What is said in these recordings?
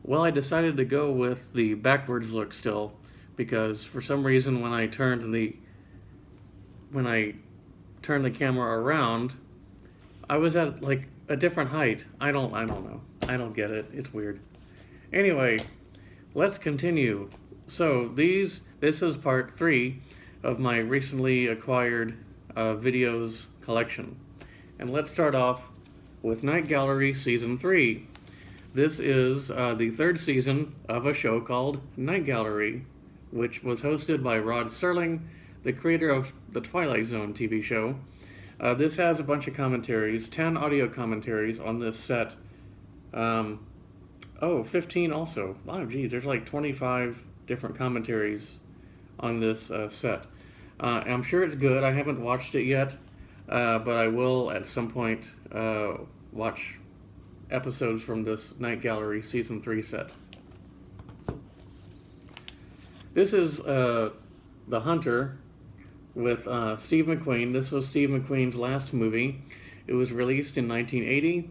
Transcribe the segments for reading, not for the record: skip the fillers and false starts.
Well, I decided to go with the backwards look still because for some reason when I turned the camera around, I was at like a different height. I don't know. I don't get it. It's weird. Anyway, let's continue. So this is part 3 of my recently acquired videos collection. And let's start off with Night Gallery Season 3. This is the third season of a show called Night Gallery, which was hosted by Rod Serling, the creator of the Twilight Zone TV show. This has a bunch of commentaries, 10 audio commentaries on this set. 15 also. Oh, geez, there's like 25 different commentaries on this set. I'm sure it's good. I haven't watched it yet, but I will at some point watch episodes from this Night Gallery Season 3 set. This is The Hunter with Steve McQueen. This was Steve McQueen's last movie. It was released in 1980,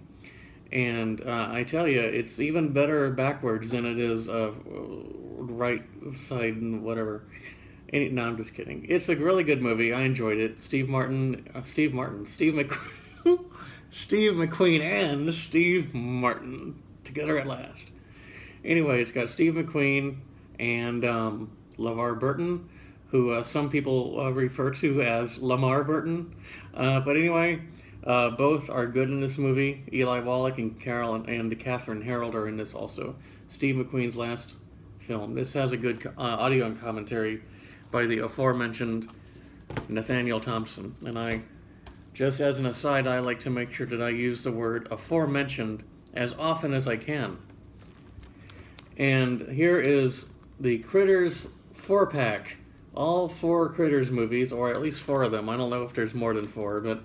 and I tell you, it's even better backwards than it is right side and whatever. No, I'm just kidding. It's a really good movie. I enjoyed it. Steve McQueen, Steve McQueen and Steve Martin together at last. Anyway, it's got Steve McQueen and LeVar Burton, who some people refer to as Lamar Burton. But anyway, both are good in this movie. Eli Wallach and Catherine Harold are in this also. Steve McQueen's last film. This has a good audio and commentary by the aforementioned Nathaniel Thompson. And just as an aside, I like to make sure that I use the word aforementioned as often as I can. And here is the Critters 4-pack. All 4 Critters movies, or at least 4 of them. I don't know if there's more than 4, but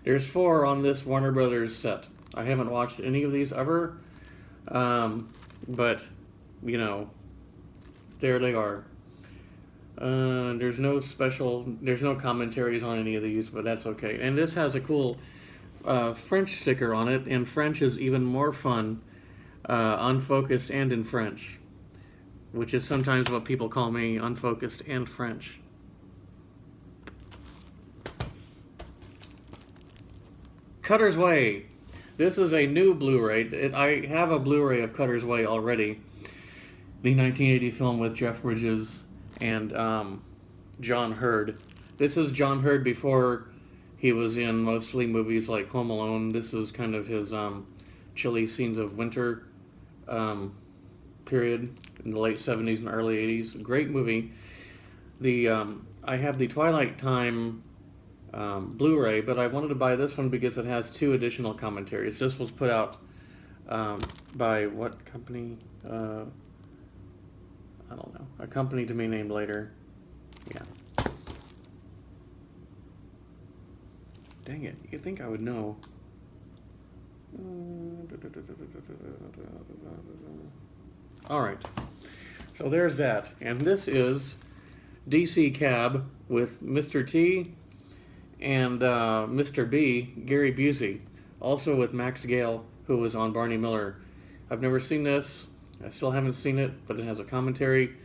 there's 4 on this Warner Brothers set. I haven't watched any of these ever, but, you know, there they are. There's no commentaries on any of these, but that's okay. And this has a cool French sticker on it, and French is even more fun, unfocused and in French, which is sometimes what people call me, unfocused and French. Cutter's Way. This is a new Blu-ray. I have a Blu-ray of Cutter's Way already. The 1980 film with Jeff Bridges and John Hurd. This is John Hurd before he was in mostly movies like Home Alone. This is kind of his chilly scenes of winter period in the late 70s and early 80s. Great movie. I have the Twilight Time Blu-ray, but I wanted to buy this one because it has 2 additional commentaries. This was put out by what company? I don't know. A company to be named later. Yeah. Dang it. You'd think I would know. Alright. So there's that. And this is DC Cab with Mr. T and Mr. B, Gary Busey. Also with Max Gale, who was on Barney Miller. I've never seen this. I still haven't seen it, but it has a commentary.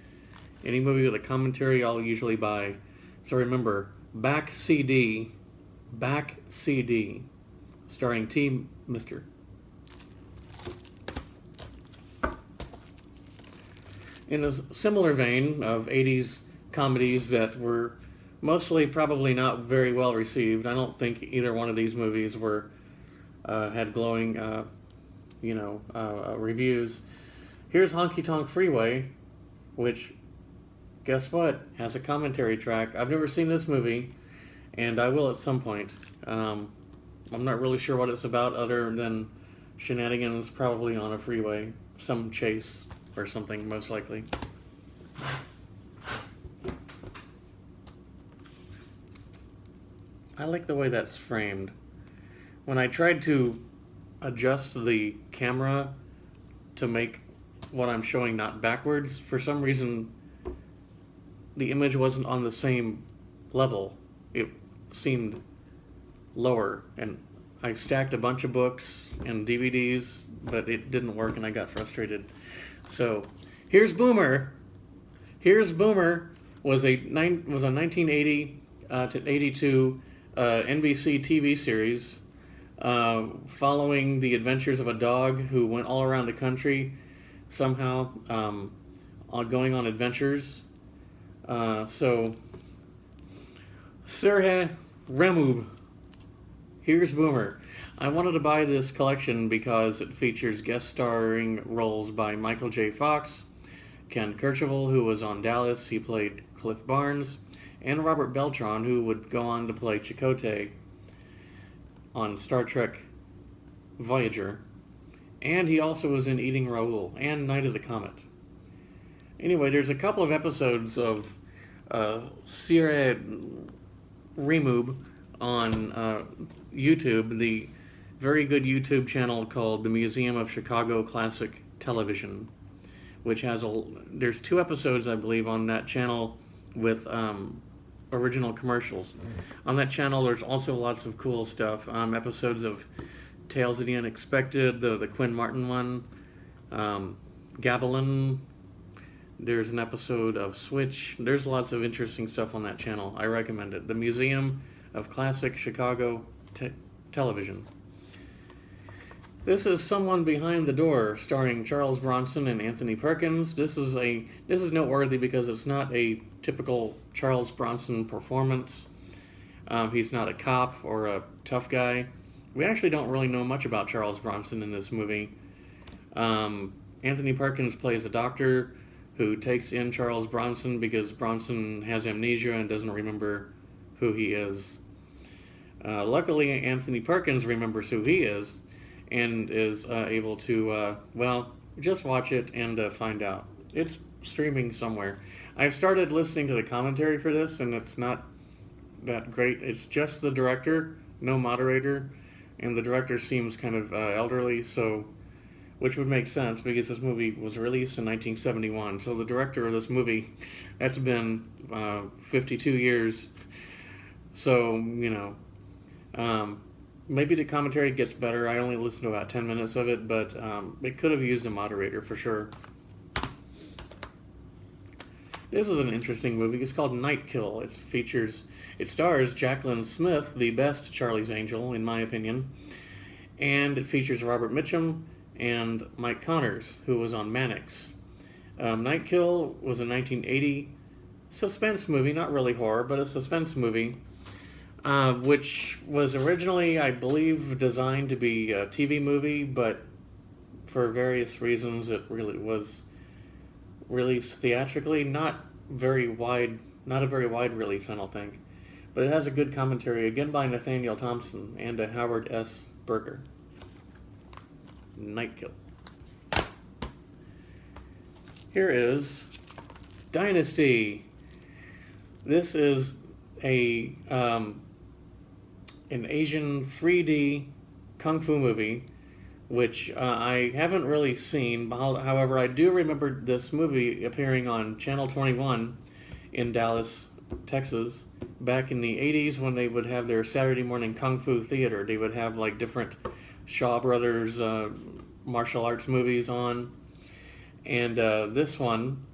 Any movie with a commentary, I'll usually buy. So remember, Back CD, starring T. Mr. In a similar vein of 80s comedies that were mostly probably not very well received, I don't think either one of these movies had glowing, reviews. Here's Honky Tonk Freeway, which, guess what, has a commentary track. I've never seen this movie, and I will at some point. I'm not really sure what it's about other than shenanigans probably on a freeway. Some chase or something, most likely. I like the way that's framed. When I tried to adjust the camera to make what I'm showing not backwards, for some reason the image wasn't on the same level. It seemed lower, and I stacked a bunch of books and DVDs, but it didn't work, and I got frustrated. So, here's Boomer. Here's Boomer was a 1980 to 82 NBC TV series following the adventures of a dog who went all around the country somehow going on adventures. So, Sirhe Remub. Here's Boomer. I wanted to buy this collection because it features guest starring roles by Michael J. Fox, Ken Kercheval, who was on Dallas, he played Cliff Barnes, and Robert Beltran, who would go on to play Chakotay on Star Trek Voyager. And he also was in Eating Raoul and Night of the Comet. Anyway, there's a couple of episodes of Sirhe Remub on YouTube, the very good YouTube channel called the Museum of Chicago Classic Television, which has there's 2 episodes, I believe, on that channel with original commercials. On that channel, there's also lots of cool stuff. Episodes of Tales of the Unexpected, the Quinn Martin one, Gavilan. There's an episode of Switch. There's lots of interesting stuff on that channel. I recommend it. The Museum of Classic Chicago Television. This is Someone Behind the Door, starring Charles Bronson and Anthony Perkins. This is noteworthy because it's not a typical Charles Bronson performance. He's not a cop or a tough guy. We actually don't really know much about Charles Bronson in this movie. Anthony Perkins plays a doctor who takes in Charles Bronson because Bronson has amnesia and doesn't remember who he is. Luckily, Anthony Perkins remembers who he is and is able to, just watch it and find out. It's streaming somewhere. I've started listening to the commentary for this, and it's not that great. It's just the director, no moderator, and the director seems kind of elderly, which would make sense because this movie was released in 1971. So the director of this movie, that's been 52 years. So, maybe the commentary gets better. I only listened to about 10 minutes of it, but it could have used a moderator for sure. This is an interesting movie. It's called Night Kill. It stars Jaclyn Smith, the best Charlie's Angel, in my opinion. And it features Robert Mitchum and Mike Connors, who was on Mannix. Night Kill was a 1980 suspense movie, not really horror, but a suspense movie, which was originally, I believe, designed to be a TV movie, but for various reasons it really was released theatrically. Not a very wide release, I don't think. But it has a good commentary, again by Nathaniel Thompson and Howard S. Berger. Night Kill. Here is Dynasty. This is an Asian 3D kung fu movie, which I haven't really seen. However, I do remember this movie appearing on Channel 21 in Dallas, Texas, back in the 80s when they would have their Saturday morning kung fu theater. They would have like different Shaw Brothers martial arts movies on. And this one,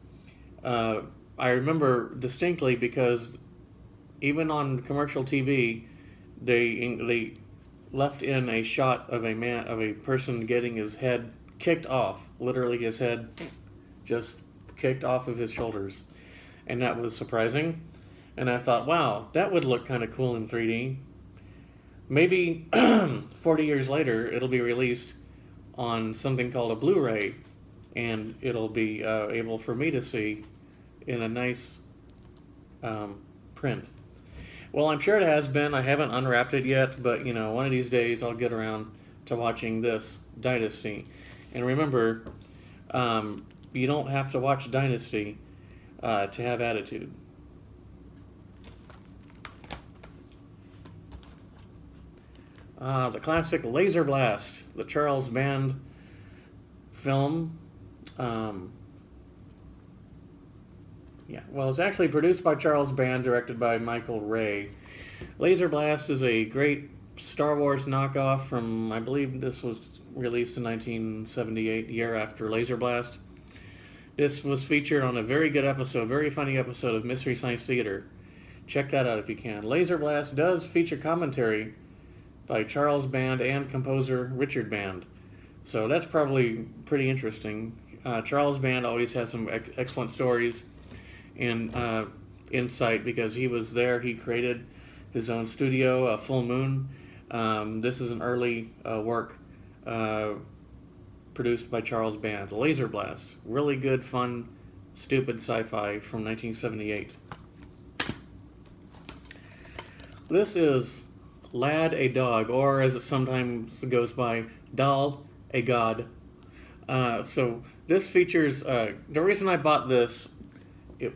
I remember distinctly because even on commercial TV, they left in a shot of a person getting his head kicked off, literally his head just kicked off of his shoulders, and that was surprising. And I thought, wow, that would look kind of cool in 3D. Maybe 40 years later, it'll be released on something called a Blu-ray, and it'll be able for me to see in a nice print. Well, I'm sure it has been. I haven't unwrapped it yet, but one of these days I'll get around to watching this Dynasty. And remember, you don't have to watch Dynasty to have attitude. The classic Laser Blast, the Charles Band film. It's actually produced by Charles Band, directed by Michael Ray. Laser Blast is a great Star Wars knockoff from, I believe this was released in 1978, year after Laser Blast. This was featured on a very good episode, very funny episode of Mystery Science Theater. Check that out if you can. Laser Blast does feature commentary by Charles Band and composer Richard Band. So that's probably pretty interesting. Charles Band always has some excellent stories and insight because he was there. He created his own studio, Full Moon. This is an early work produced by Charles Band. Laser Blast. Really good, fun, stupid sci-fi from 1978. This is Lad a Dog, or as it sometimes goes by, Dal a God. So this features, the reason I bought this,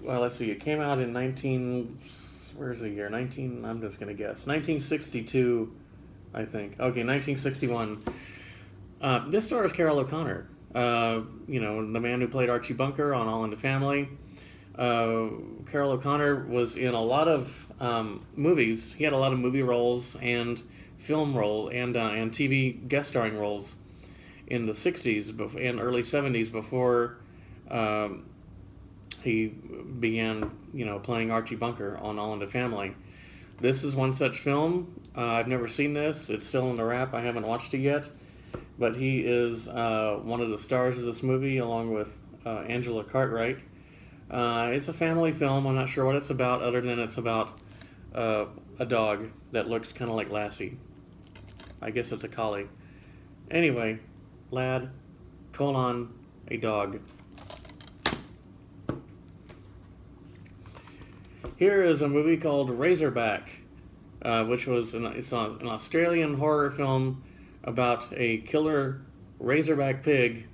let's see, it came out in where's the year? I'm just going to guess. 1962, I think. Okay, 1961. This stars Carroll O'Connor. The man who played Archie Bunker on All in the Family. Carroll O'Connor was in a lot of movies. He had a lot of movie roles and film role and TV guest starring roles in the 60s and early 70s before he began, playing Archie Bunker on All in the Family. This is one such film. I've never seen this. It's still in the wrap. I haven't watched it yet. But he is one of the stars of this movie, along with Angela Cartwright. It's a family film. I'm not sure what it's about, other than it's about a dog that looks kind of like Lassie. I guess it's a collie. Anyway, Lad, a dog. Here is a movie called Razorback, which was it's an Australian horror film about a killer razorback pig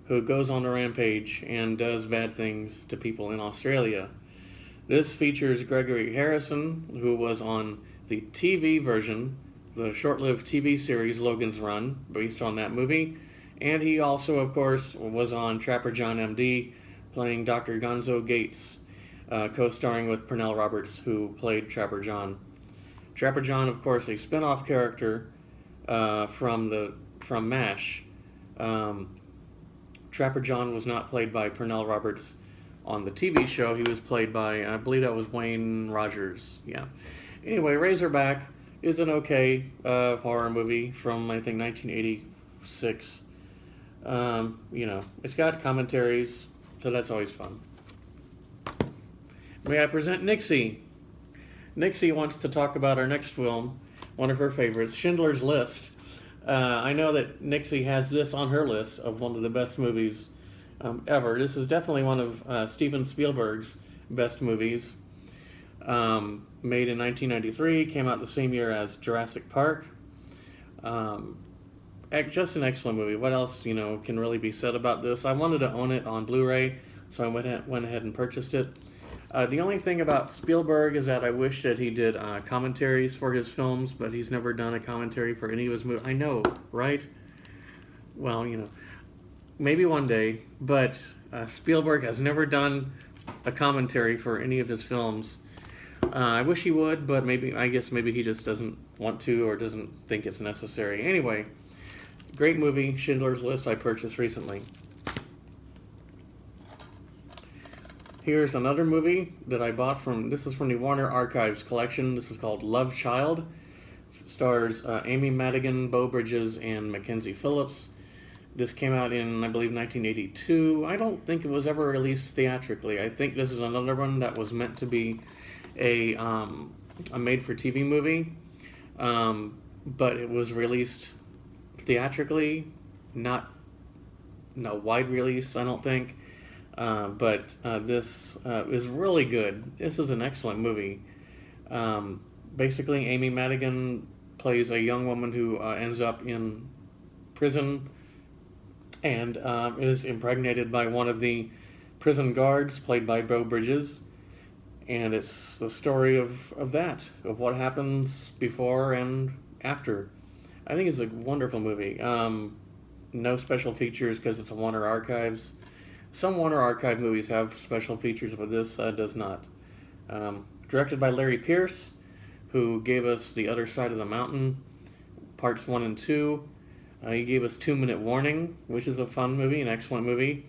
who goes on a rampage and does bad things to people in Australia. This features Gregory Harrison, who was on the TV version, the short-lived TV series Logan's Run, based on that movie, and he also, of course, was on Trapper John M.D., playing Dr. Gonzo Gates, co-starring with Pernell Roberts, who played Trapper John. Trapper John, of course, a spin-off character from MASH. Trapper John was not played by Pernell Roberts on the TV show. He was played by, I believe that was Wayne Rogers. Yeah. Anyway, Razorback is an okay horror movie from, I think, 1986. It's got commentaries, so that's always fun. May I present Nixie? Nixie wants to talk about our next film, one of her favorites, Schindler's List. I know that Nixie has this on her list of one of the best movies ever. This is definitely one of Steven Spielberg's best movies. Made in 1993, came out the same year as Jurassic Park. Just an excellent movie. What else, can really be said about this? I wanted to own it on Blu-ray, so I went ahead and purchased it. The only thing about Spielberg is that I wish that he did commentaries for his films, but he's never done a commentary for any of his movies. I know, right? Well, maybe one day, but Spielberg has never done a commentary for any of his films. I wish he would, but I guess maybe he just doesn't want to or doesn't think it's necessary. Anyway, great movie, Schindler's List, I purchased recently. Here's another movie that I bought this is from the Warner Archives collection. This is called Love Child. Stars Amy Madigan, Beau Bridges, and Mackenzie Phillips. This came out in, I believe, 1982. I don't think it was ever released theatrically. I think this is another one that was meant to be a made-for-TV movie, but it was released theatrically, not wide release, I don't think. But this is really good. This is an excellent movie. Basically, Amy Madigan plays a young woman who ends up in prison and is impregnated by one of the prison guards, played by Beau Bridges. And it's the story of what happens before and after. I think it's a wonderful movie. No special features because it's a Warner Archives. Some Warner Archive movies have special features, but this does not. Directed by Larry Pierce, who gave us The Other Side of the Mountain, parts 1 and 2. He gave us 2-Minute Warning, which is a fun movie, an excellent movie.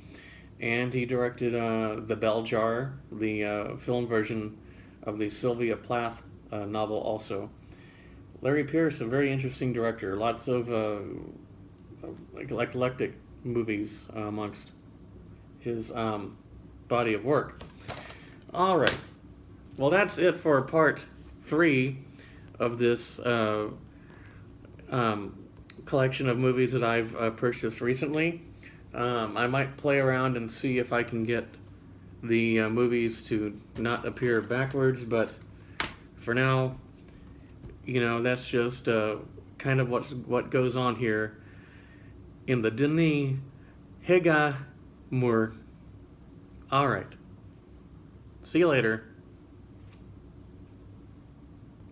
And he directed The Bell Jar, the film version of the Sylvia Plath novel also. Larry Pierce, a very interesting director. Lots of eclectic movies amongst his body of work. All right. Well, that's it for part 3 of this collection of movies that I've purchased recently. I might play around and see if I can get the movies to not appear backwards, but for now, that's just kind of what goes on here in the Denis Hega Moore. All right. See you later.